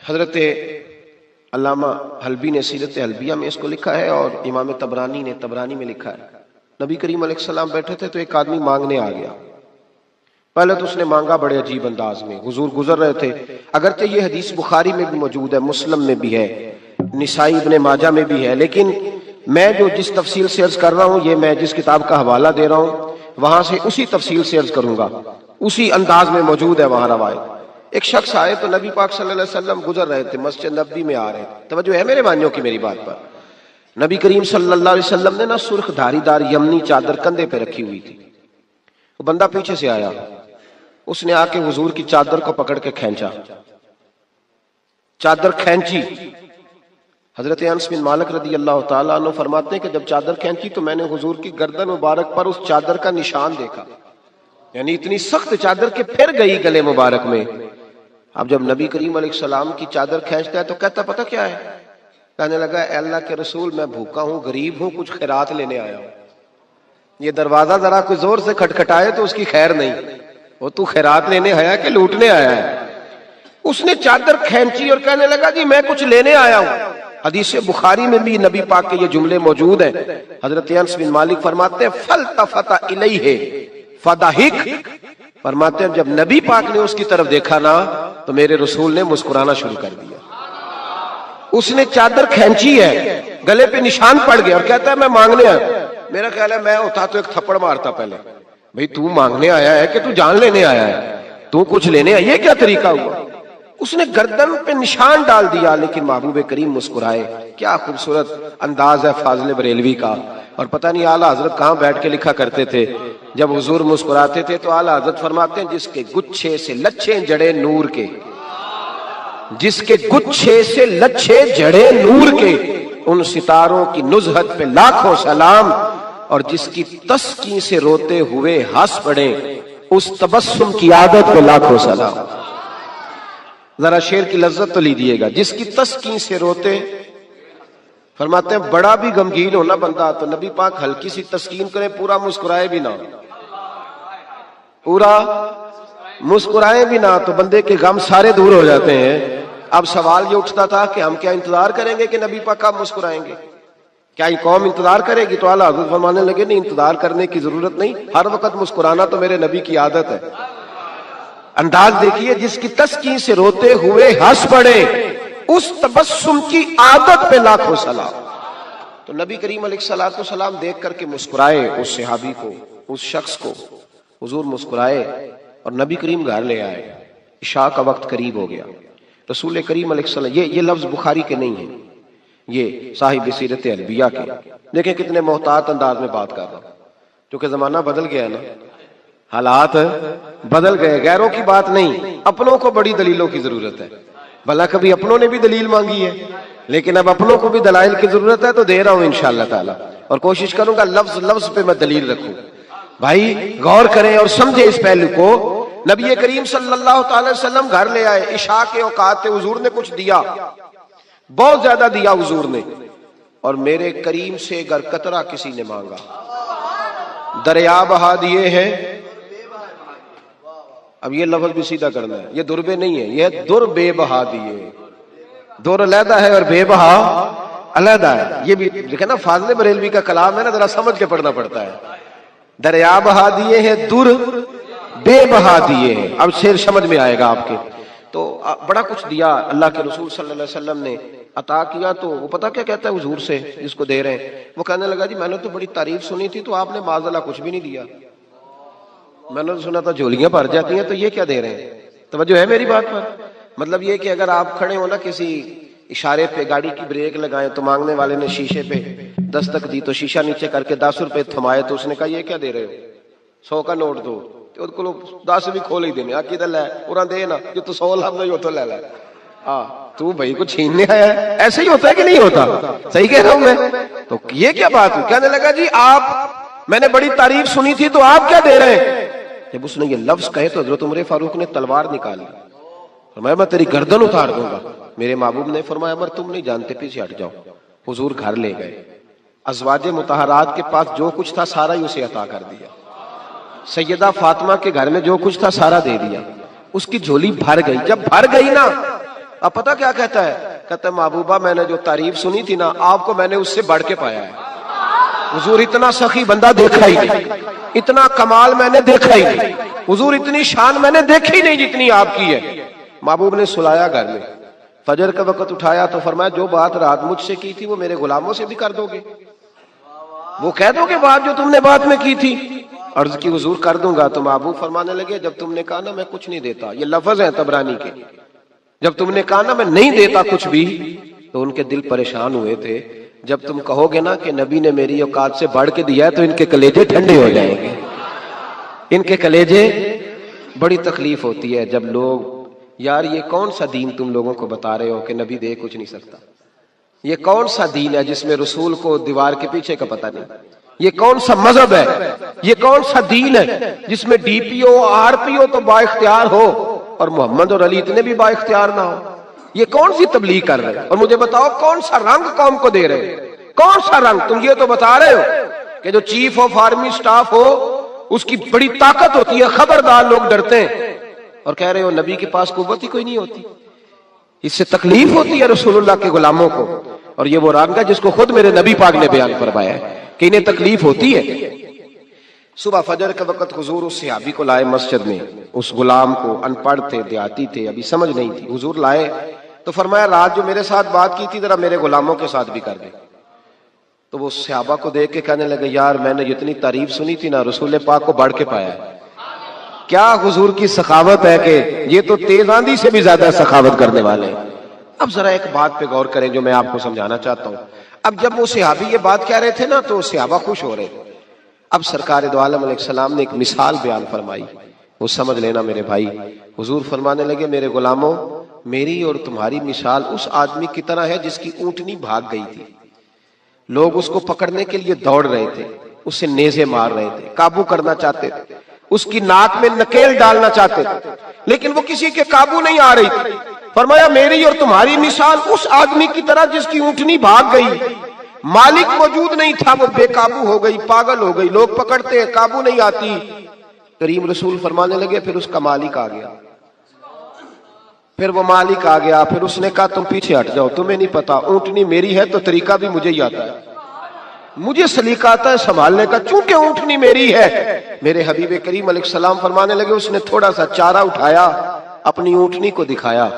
حضرت علامہ حلبی نے سیرت حلبیہ میں اس کو لکھا ہے اور امام طبرانی نے طبرانی میں لکھا ہے۔ نبی کریم علیہ السلام بیٹھے تھے تو ایک آدمی مانگنے آ گیا۔ پہلے تو اس نے مانگا بڑے عجیب انداز میں، حضور گزر رہے تھے، اگرچہ یہ حدیث بخاری میں بھی موجود ہے، مسلم میں بھی ہے، نسائی ابن ماجہ میں بھی ہے، لیکن میں جو جس تفصیل سے عرض کر رہا ہوں، یہ میں جس کتاب کا حوالہ دے رہا ہوں وہاں سے اسی تفصیل سے عرض کروں گا، اسی انداز میں موجود ہے وہاں روایت۔ ایک شخص آئے تو نبی پاک صلی اللہ علیہ وسلم گزر رہے تھے، مسجد نبوی میں آ رہے تھے، توجہ ہے میرے مانیوں کی میری بات پر۔ نبی کریم صلی اللہ علیہ وسلم نے نا سرخ دھاری دار یمنی چادر کندھے پہ رکھی ہوئی تھی۔ وہ بندہ پیچھے سے آیا، اس نے آ کے حضور کی چادر کو پکڑ کے کھینچا، چادر کھینچی۔ حضرت انس بن مالک رضی اللہ تعالیٰ عنہ فرماتے ہیں کہ جب چادر کھینچی تو میں نے حضور کی گردن مبارک پر اس چادر کا نشان دیکھا، یعنی اتنی سخت چادر کہ پھر گئی گلے مبارک میں۔ اب جب نبی کریم علیہ السلام کی چادر کھینچتا ہے تو کہتا پتہ کیا ہے؟ کہنے لگا اے اللہ کے رسول، میں بھوکا ہوں، غریب ہوں، کچھ خیرات لینے آیا ہوں۔ یہ دروازہ ذرا کوئی زور سے کھٹکھٹائے تو اس کی خیر نہیں، وہ تو خیرات لینے آیا کہ لوٹنے آیا ہے؟ اس نے چادر کھینچی اور کہنے لگا جی میں کچھ لینے آیا ہوں۔ حدیث بخاری میں بھی نبی پاک کے یہ جملے موجود ہیں۔ حضرت انس بن مالک فرماتے ہیں فلتفت الیہ فضحک، فرماتے ہیں جب نبی پاک نے اس کی طرف دیکھا نا تو میرے رسول نے مسکرانا شروع کر دیا۔ اس نے چادر کھینچی ہے، گلے پہ نشان پڑ گیا اور کہتا ہے میں مانگنے آیا۔ میرا خیال ہے میں ہوتا تو ایک تھپڑ مارتا پہلے، بھئی تو مانگنے آیا ہے کہ تو جان لینے آیا ہے؟ تو کچھ لینے آیا، یہ کیا طریقہ ہوا؟ اس نے گردن پہ نشان ڈال دیا، لیکن محبوب کریم مسکرائے۔ کیا خوبصورت انداز ہے فاضل بریلوی کا۔ اور پتہ نہیں اعلیٰ حضرت کہاں بیٹھ کے لکھا کرتے تھے، جب حضور مسکراتے تھے تو اعلیٰ حضرت فرماتے ہیں جس کے گچھے سے لچھے جڑے نور کے، جس کے گچھے سے لچھے جڑے نور کے، ان ستاروں کی نزہت پہ لاکھوں سلام، اور جس کی تسکین سے روتے ہوئے ہنس پڑے اس تبسم کی عادت پہ لاکھوں سلام۔ ذرا شعر کی لذت تو لیجیے گا، جس کی تسکین سے روتے، فرماتے ہیں بڑا بھی غمگین ہونا بندہ تو نبی پاک ہلکی سی تسکین کرے، پورا مسکرائے بھی نہ، پورا مسکرائے بھی نہ تو بندے کے غم سارے دور ہو جاتے ہیں۔ اب سوال یہ اٹھتا تھا کہ ہم کیا انتظار کریں گے کہ نبی پاک آپ مسکرائیں گے؟ کیا یہ قوم انتظار کرے گی؟ تو اعلیٰ حضرت فرمانے لگے نہیں، انتظار کرنے کی ضرورت نہیں، ہر وقت مسکرانا تو میرے نبی کی عادت ہے۔ انداز دیکھیے، جس کی تسکین سے روتے ہوئے ہنس پڑے اس تبسم کی عادت پہ لاکھوں سلام۔ تو نبی کریم علیہ الصلوۃ والسلام دیکھ کر کے مسکرائے اس صحابی کو، اس شخص کو، حضور مسکرائے اور نبی کریم گھر لے آئے۔ عشاء کا وقت قریب ہو گیا۔ رسول کریم علیہ السلام، یہ لفظ بخاری کے نہیں ہیں، یہ صاحب سیرت حلبیہ کے۔ دیکھیں کتنے محتاط انداز میں بات کر رہا ہوں، کیونکہ زمانہ بدل گیا ہے نا، حالات بدل گئے، غیروں کی بات نہیں، اپنوں کو بڑی دلیلوں کی ضرورت ہے۔ بھلا کبھی اپنوں نے بھی دلیل مانگی ہے، لیکن اب اپنوں کو بھی دلائل کی ضرورت ہے تو دے رہا ہوں انشاءاللہ تعالی، اور کوشش کروں گا لفظ لفظ پہ میں دلیل رکھوں۔ بھائی غور کریں اور سمجھیں اس پہلو کو۔ نبی کریم صلی اللہ تعالی وسلم گھر لے آئے، عشاء کے اوقات حضور نے کچھ دیا، بہت زیادہ دیا حضور نے، اور میرے کریم سے اگر قطرہ کسی نے مانگا، دریا بہا دیے ہیں۔ اب یہ لفظ بھی سیدھا کرنا ہے، یہ دربے نہیں ہے، یہ در بے بہا دیے۔ در علیحدہ ہے اور بے بہا علیحدہ ہے، یہ بھی دیکھیں نا، فاضل بریلوی کا کلام ہے نا، ذرا سمجھ کے پڑھنا پڑتا ہے۔ دریا بہا دیے ہیں، در بے بہا دیے ہیں۔ اب شعر سمجھ میں آئے گا آپ کے۔ تو بڑا کچھ دیا اللہ کے رسول صلی اللہ علیہ وسلم نے، عطا کیا۔ تو وہ پتہ کیا کہتا ہے حضور سے جس کو دے رہے ہیں؟ وہ کہنے لگا جی میں نے تو بڑی تعریف سنی تھی تو آپ نے معاذ اللہ کچھ بھی نہیں دیا، میں نے سنا تھا جھولیاں بھر جاتی ہیں، تو یہ کیا دے رہے ہیں؟ توجہ ہے میری بات پر؟ مطلب یہ کہ اگر آپ کھڑے ہو نا کسی اشارے پہ، گاڑی کی بریک لگائیں تو مانگنے والے نے شیشے پہ دستک دی تو شیشہ نیچے کر کے 10 روپے تھمائے تو اس نے کہا یہ کیا دے رہے ہو؟ 100 کا نوٹ دو، تو کو 10 بھی کھول ہی دینے آ کدھر لے پورا دے نا، جو تو 100 لفظ نہیں ہوتا لے لے، تو بھائی کو چھیننے آیا ہے، ایسے ہی ہوتا ہے کہ نہیں ہوتا؟ صحیح کہہ رہا ہوں میں؟ تو یہ کیا بات ہے؟ کہنے لگا جی آپ، میں نے بڑی تعریف سنی تھی تو آپ کیا دے رہے ہیں؟ جب اس نے یہ لفظ کہے تو حضرت عمر فاروق نے تلوار نکالی، فرمایا میں تیری گردن اتار دوں گا۔ میرے محبوب نے فرمایا عمر تم نہیں جانتے، پیچھے ہٹ جاؤ۔ حضور گھر لے گئے، ازواج مطہرات کے پاس جو کچھ تھا سارا ہی اسے عطا کر دیا۔ سیدہ فاطمہ کے گھر میں جو کچھ تھا سارا دے دیا، اس کی جھولی بھر گئی۔ جب بھر گئی نا اب پتہ کیا کہتا ہے؟ کہتا ہے محبوبہ میں نے جو تعریف سنی تھی نا آپ کو میں نے اس سے بڑھ کے پایا ہے. حضور اتنا سخی بندہ دیکھا ہی نہیں, اتنا کمال میں نے دیکھا ہی نہیں, حضور اتنی شان میں نے دیکھی نہیں جتنی آپ کی ہے. محبوب نے سلایا گھر میں, فجر کا وقت اٹھایا تو فرمایا جو بات رات مجھ سے کی تھی وہ میرے غلاموں سے بھی کر دو گے, وہ کہہ دو گے بات جو تم نے بات میں کی تھی. عرض کی حضور کر دوں گا. تو محبوب فرمانے لگے جب تم نے کہا نا میں کچھ نہیں دیتا, یہ لفظ ہیں طبرانی کے, جب تم نے کہا نا میں نہیں دیتا کچھ بھی, تو ان کے دل پریشان ہوئے تھے. جب تم کہو گے نا کہ نبی نے میری اوقات سے بڑھ کے دیا ہے تو ان کے کلیجے ٹھنڈے ہو جائیں گے. ان کے کلیجے, بڑی تکلیف ہوتی ہے جب لوگ یار یہ کون سا دین تم لوگوں کو بتا رہے ہو کہ نبی دے کچھ نہیں سکتا, یہ کون سا دین ہے جس میں رسول کو دیوار کے پیچھے کا پتہ نہیں, یہ کون سا مذہب ہے, یہ کون سا دین ہے جس میں D P O R P او تو با اختیار ہو اور محمد اور علی اتنے بھی با اختیار نہ ہو. یہ کون سی تبلیغ کر رہے ہیں؟ اور مجھے بتاؤ کون سا رنگ قوم کو دے رہے ہیں؟ کون سا رنگ؟ تم یہ تو بتا رہے ہو کہ جو چیف آف آرمی سٹاف ہو اس کی بڑی طاقت ہوتی ہے, خبردار لوگ ڈرتے ہیں, اور کہہ رہے ہو نبی کے پاس قوت ہی کوئی نہیں ہوتی. اس سے تکلیف ہوتی ہے رسول اللہ کے غلاموں کو, اور یہ وہ رنگ ہے جس کو خود میرے نبی پاک نے بیان فرمایا ہے کہ انہیں تکلیف ہوتی ہے. صبح فجر کے وقت حضور اس صحابی کو لائے مسجد میں, اس غلام کو, ان پڑھ تھے, دیہاتی تھے, ابھی سمجھ نہیں تھی. حضور لائے تو فرمایا رات جو میرے ساتھ بات کی تھی ذرا میرے غلاموں کے ساتھ بھی کر دے. تو وہ صحابہ کو دیکھ کے کہنے لگے یار میں نے جتنی تعریف سنی تھی نا رسول پاک کو بڑھ کے پایا ہے. کیا حضور کی سخاوت ہے کہ یہ تو تیز آندھی سے بھی زیادہ سخاوت کرنے والے ہیں. اب ذرا ایک بات پہ غور کریں جو میں آپ کو سمجھانا چاہتا ہوں. اب جب وہ صحابی یہ بات کہہ رہے تھے نا تو صحابہ خوش ہو رہے تھے. اب سرکار دو عالم علیہ السلام نے ایک مثال بیان فرمائی, وہ سمجھ لینا میرے بھائی. حضور فرمانے لگے میرے غلاموں میری اور تمہاری مثال اس آدمی کی طرح ہے جس کی اونٹنی بھاگ گئی تھی. لوگ اس کو پکڑنے کے لیے دوڑ رہے تھے, اس سے نیزے مار رہے تھے, قابو کرنا چاہتے تھے, اس کی ناک میں نکیل ڈالنا چاہتے تھے, لیکن وہ کسی کے قابو نہیں آ رہی تھی. فرمایا میری اور تمہاری مثال اس آدمی کی طرح جس کی اونٹنی بھاگ گئی, مالک موجود نہیں تھا, وہ بے قابو ہو گئی, پاگل ہو گئی, لوگ پکڑتے ہیں قابو نہیں آتی. کریم رسول فرمانے لگے پھر اس کا مالک آ گیا, پھر وہ مالک آ گیا, پھر اس نے کہا تم پیچھے ہٹ جاؤ, تمہیں نہیں پتا اونٹنی میری ہے تو طریقہ بھی مجھے ہی آتا ہے, مجھے سلیقہ آتا ہے سنبھالنے کا, چونکہ اونٹنی میری ہے. میرے حبیب کریم علیہ السلام فرمانے لگے اس نے تھوڑا سا چارہ اٹھایا, اپنی اونٹنی کو دکھایا,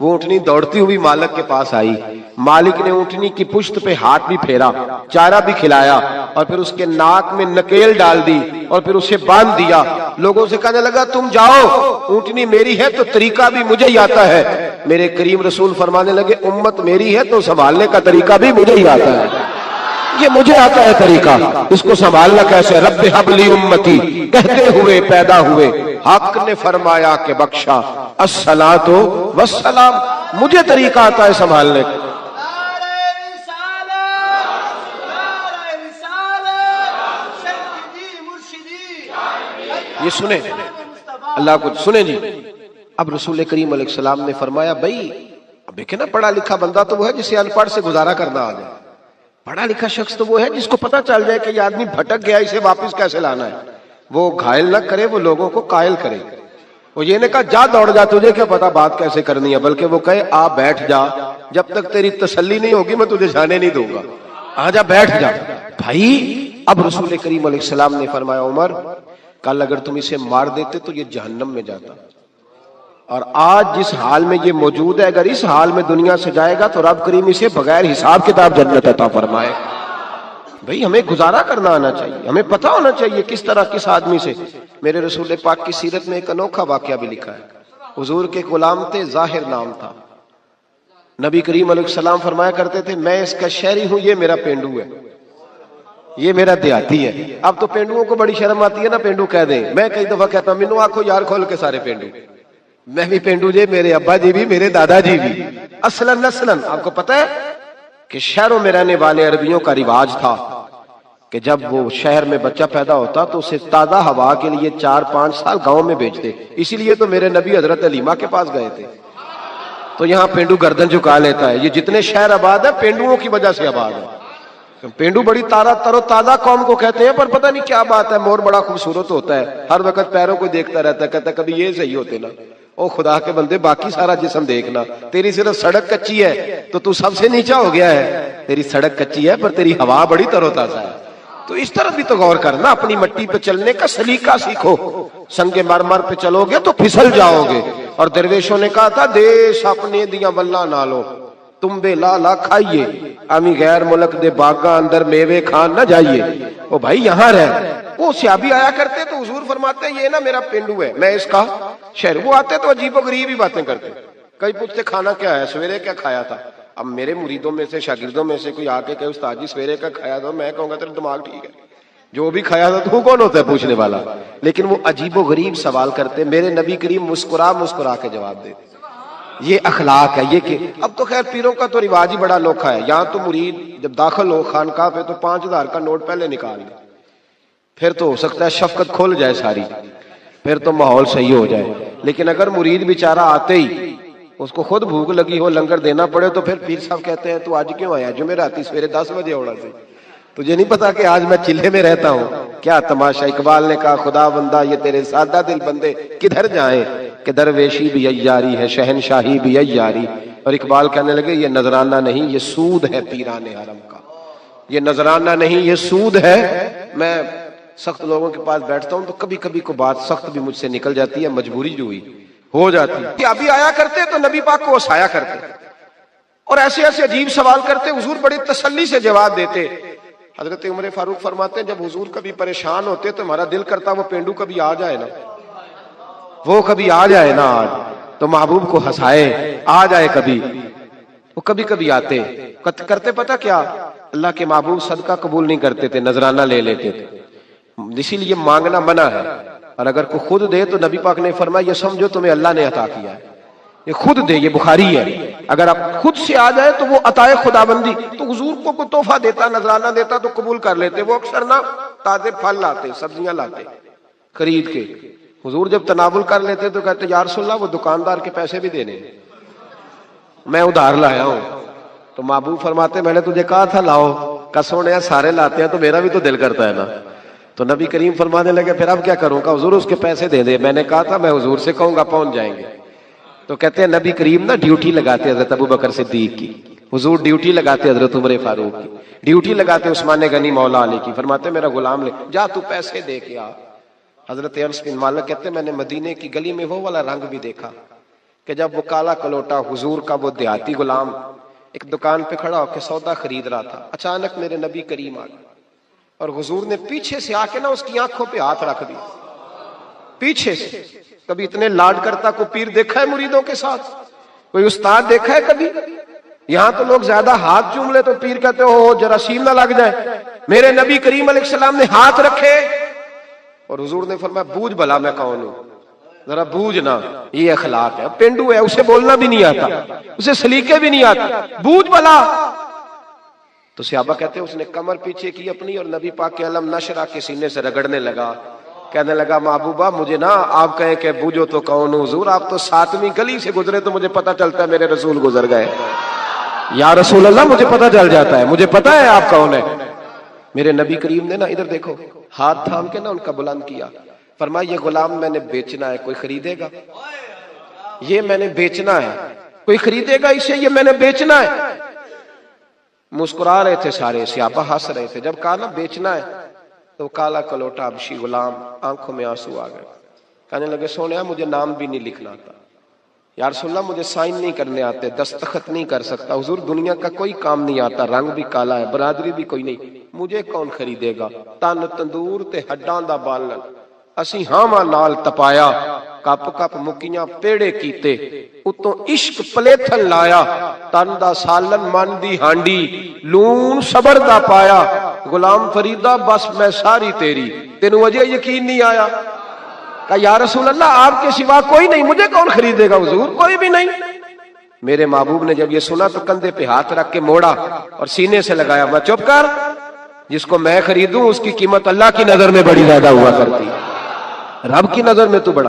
وہ اونٹنی دوڑتی ہوئی مالک کے پاس آئی. مالک نے اونٹنی کی پشت پہ ہاتھ بھی پھیرا, چارہ بھی کھلایا, اور پھر اس کے ناک میں نکیل ڈال دی, اور پھر اسے باندھ دیا. لوگوں سے کہنے لگا تم جاؤ, اونٹنی میری ہے تو طریقہ بھی مجھے ہی آتا ہے. میرے کریم رسول فرمانے لگے امت میری ہے تو سنبھالنے کا طریقہ بھی مجھے ہی آتا ہے, یہ مجھے آتا ہے طریقہ, اس کو سنبھالنا کیسے. رب ہب لی امتی کہتے ہوئے پیدا ہوئے, حق نے فرمایا کہ بخشا الصلاۃ والسلام, مجھے طریقہ آتا ہے سنبھالنے کا. یہ سنیں اللہ کو سنیں جی. اب رسول کریم علیہ السلام نے فرمایا بھائی اب دیکھیں نا پڑھا لکھا بندہ تو وہ ہے جسے ان پڑھ سے گزارا کرنا آ جائے, پڑھا لکھا شخص تو وہ ہے جس کو پتا چل جائے کہ یہ آدمی بھٹک گیا, اسے واپس کیسے لانا ہے. وہ گھائل نہ کرے, وہ لوگوں کو قائل کرے. وہ یہ نے کہا جا دوڑ جا, تجھے کیا پتا بات کیسے کرنی ہے, بلکہ وہ کہے آ بیٹھ جا, جب تک تیری تسلی نہیں ہوگی میں تجھے جانے نہیں دوں گا, آ جا بیٹھ جا. بھائی اب رسول کریم علیہ السلام نے فرمایا عمر کل اگر تم اسے مار دیتے تو یہ جہنم میں جاتا, اور آج جس حال میں یہ موجود ہے اگر اس حال میں دنیا سے جائے گا تو رب کریم اسے بغیر حساب کتاب جنت عطا فرمائے. بھئی ہمیں گزارا کرنا آنا چاہیے, ہمیں پتہ ہونا چاہیے کس طرح کس آدمی سے. میرے رسول پاک کی سیرت میں ایک انوکھا واقعہ بھی لکھا ہے. حضور کے غلام تھے, ظاہر نام تھا. نبی کریم علیہ السلام فرمایا کرتے تھے میں اس کا شہری ہوں, یہ میرا پینڈو ہے, یہ میرا دیہاتی ہے. اب تو پینڈوؤں کو بڑی شرم آتی ہے نا پینڈو کہہ دیں. میں کئی دفعہ کہتا ہوں مینو آنکھو یار کھول کے سارے پینڈو, میں بھی پینڈو جی, میرے ابا جی بھی, میرے دادا جی بھی. اصلاً نسلاً آپ کو پتہ ہے کہ شہروں میں رہنے والے عربیوں کا رواج تھا کہ جب وہ شہر میں بچہ پیدا ہوتا تو اسے تازہ ہوا کے لیے 4-5 سال گاؤں میں بھیجتے. اسی لیے تو میرے نبی حضرت علیمہ کے پاس گئے تھے. تو یہاں پینڈو گردن جھکا لیتا ہے. یہ جتنے شہر آباد ہیں پینڈوؤں کی وجہ سے آباد ہے. پینڈو بڑی تر و تازہ قوم کو کہتے ہیں, پر پتہ نہیں کیا بات ہے, مور بڑا خوبصورت ہوتا ہے, ہر وقت پیروں کو دیکھتا رہتا ہے, کہتا ہے کبھی یہ صحیح ہوتے نا, او خدا کے بندے باقی سارا جسم دیکھنا، تیری صرف سڑک کچی ہے تو سب سے نیچا ہو گیا ہے. تیری سڑک کچی ہے پر تیری ہوا بڑی تر و تازہ ہے. تو اس طرح بھی تو غور کرنا، اپنی مٹی پہ چلنے کا سلیقہ سیکھو. سنگ مرمر پہ چلو گے تو پھسل جاؤ گے. اور درویشوں نے کہا تھا دیش اپنے دیاں بلا نہ لو، تم بے لالا کھائیے، امی غیر ملک دے باغاں اندر میوے کھان نہ جائیے. او بھائی یہاں رہ. وہ صحابی آیا کرتے تو حضور فرماتے یہ نا میرا پینڈو ہے، میں اس کا شہر. وہ آتے تو عجیب و غریب ہی باتیں کرتے. کئی پوچھتے کھانا کیا ہے، سویرے کیا کھایا تھا. اب میرے مریدوں میں سے شاگردوں میں سے کوئی آ کے کہ استاد جی سویرے کا کھایا تھا، میں کہوں گا تیرا دماغ ٹھیک ہے، جو بھی کھایا تھا تو کون ہوتا ہے پوچھنے والا. لیکن وہ عجیب و غریب سوال کرتے. میرے نبی کریم مسکرا مسکرا کے جواب دیتے. یہ اخلاق ہے. یہ کہ اب تو خیر پیروں کا تو رواج ہی بڑا انوکھا ہے. یہاں تو مرید جب داخل ہو خانقاہ پہ تو 5000 کا نوٹ پہلے نکال لے، پھر تو ہو سکتا ہے شفقت کھول جائے ساری، پھر تو ماحول صحیح ہو جائے. لیکن اگر مرید بیچارہ آتے ہی اس کو خود بھوک لگی ہو لنگر دینا پڑے تو پھر پیر صاحب کہتے ہیں تو آج کیوں آیا؟ جمعراتی سویرے 10 بجے اوڑا سے، تجھے نہیں پتا کہ آج میں چلے میں رہتا ہوں؟ کیا تماشا. اقبال نے کہا خدا بندہ یہ تیرے سادہ دل بندے کدھر جائیں کہ درویشی بھی عیاری ہے شہنشاہی بھی عیاری. اور اقبال کہنے لگے یہ نذرانہ نہیں یہ سود ہے پیران حرم کا. یہ نذرانہ نہیں یہ سود ہے. میں سخت لوگوں کے پاس بیٹھتا ہوں تو کبھی کبھی کو بات سخت بھی مجھ سے نکل جاتی ہے، مجبوری جو ہوئی ہو جاتی ہے. ابھی آیا کرتے تو نبی پاک کو ہسایا کرتے اور ایسے ایسے عجیب سوال کرتے. حضور بڑی تسلی سے جواب دیتے. حضرت عمر فاروق فرماتے ہیں جب حضور کبھی پریشان ہوتے تو ہمارا دل کرتا وہ پینڈو کبھی آ جائے نا، وہ کبھی آ جائے نا آج تو محبوب کو ہنسائے. آ جائے کبھی. وہ کبھی کبھی آتے کرتے پتہ کیا، اللہ کے محبوب صدقہ قبول نہیں کرتے تھے، نذرانہ لے لیتے تھے. اسی لیے مانگنا منع ہے. اور اگر کوئی خود دے تو نبی پاک نے فرمایا یہ سمجھو تمہیں اللہ نے عطا کیا ہے، یہ خود دے. یہ بخاری ہے. اگر آپ خود سے آ جائے تو وہ عطائے خداوندی. تو حضور کو کوئی تحفہ دیتا نذرانہ دیتا تو قبول کر لیتے. وہ اکثر نہ تازے پھل لاتے سبزیاں لاتے خرید کے. حضور جب تناول کر لیتے تو کہتے یا رسول اللہ وہ دکاندار کے پیسے بھی دینے، میں ادھار لایا ہوں. تو محبوب فرماتے میں نے تجھے کہا تھا لاؤ، کسونے سارے لاتے ہیں تو میرا بھی تو دل کرتا ہے نا. تو نبی کریم فرمانے لگے پھر اب کیا کروں گا؟ حضور اس کے پیسے دے دے. میں نے کہا تھا میں حضور سے کہوں گا پہنچ جائیں گے. تو کہتے ہیں نبی کریم نا ڈیوٹی لگاتے حضرت ابو بکر صدیق کی، حضور ڈیوٹی لگاتے حضرت عمر فاروق کی، ڈیوٹی لگاتے عثمان غنی مولا علی کی. فرماتے میرا غلام لے جا تو پیسے دے کے آ. حضرت انس بن مالک کہتے ہیں میں نے مدینے کی گلی میں وہ والا رنگ بھی دیکھا کہ جب وہ کالا کلوٹا حضور کا وہ دیہاتی غلام ایک دکان پہ کھڑا ہو کے سودا خرید رہا تھا. اچانک میرے نبی کریم آ گئے اور حضور نے پیچھے سے آ کے نا اس کی آنکھوں پہ ہاتھ رکھ دیا پیچھے سے. کبھی اتنے لاڈ کرتا کوئی پیر دیکھا ہے مریدوں کے ساتھ؟ کوئی استاد دیکھا ہے کبھی؟ یہاں تو لوگ زیادہ ہاتھ چوم لے تو پیر کہتے ہو جراثیم نہ لگ جائے. میرے نبی کریم علیہ السلام نے ہاتھ رکھے اور حضور نے فرمایا بوجھ بھلا میں کون ہوں، ذرا بوجھ نا. یہ اخلاق ہے. پینڈو ہے اسے بولنا بھی نہیں آتا، اسے سلیقے بھی نہیں آتے، بوجھ بھلا. تو صحابہ کہتے ہیں اس نے کمر پیچھے کی اپنی اور نبی پاک کے علم نشرہ کے سینے سے رگڑنے لگا. کہنے لگا محبوبہ مجھے نا آپ کہیں کہ بوجھو تو کون ہوں. حضور آپ تو 7ویں گلی سے گزرے تو مجھے پتہ چلتا ہے میرے رسول گزر گئے. یا رسول اللہ مجھے پتہ چل جاتا ہے، مجھے پتہ ہے آپ کون ہے. میرے نبی کریم نے نا ادھر دیکھو ہاتھ تھام کے نا ان کا بلند کیا. فرمایا یہ غلام میں نے بیچنا ہے، کوئی خریدے گا؟ یہ میں نے بیچنا ہے، کوئی خریدے گا اسے؟ یہ میں نے بیچنا ہے. مسکرا رہے تھے سارے، صحابہ ہنس رہے تھے. جب کہا نا بیچنا ہے تو کالا کلوٹا حبشی غلام آنکھوں میں آنسو آ گئے. کہنے لگے سونیا مجھے نام بھی نہیں لکھنا آتا، یا رسول اللہ مجھے سائن نہیں کرنے آتے، دستخط نہیں کر سکتا. حضور دنیا کا کوئی کام نہیں آتا، رنگ بھی کالا ہے، برادری بھی کوئی نہیں، مجھے کون خریدے گا؟ تن تندور تے ہڈاں دا بالن اسی ہاواں نال تپایا، کپ کپ مکیاں پیڑے کیتے اتوں عشق پلیتھن لایا. تن دا سالن من دی ہانڈی لون صبر دا پایا. غلام فریدہ بس میں ساری تیری، تینوں اجے یقین نہیں آیا؟ کہا یا رسول اللہ آپ کے سوا کوئی نہیں، مجھے کون خریدے گا؟ حضور کوئی بھی نہیں. میرے محبوب نے جب یہ سنا تو کندھے پہ ہاتھ رکھ کے موڑا اور سینے سے لگایا. میں چپ کر، جس کو میں خریدوں اس کی قیمت اللہ کی نظر میں بڑی زیادہ ہوا کرتی ہے، رب کی نظر میں تو بڑا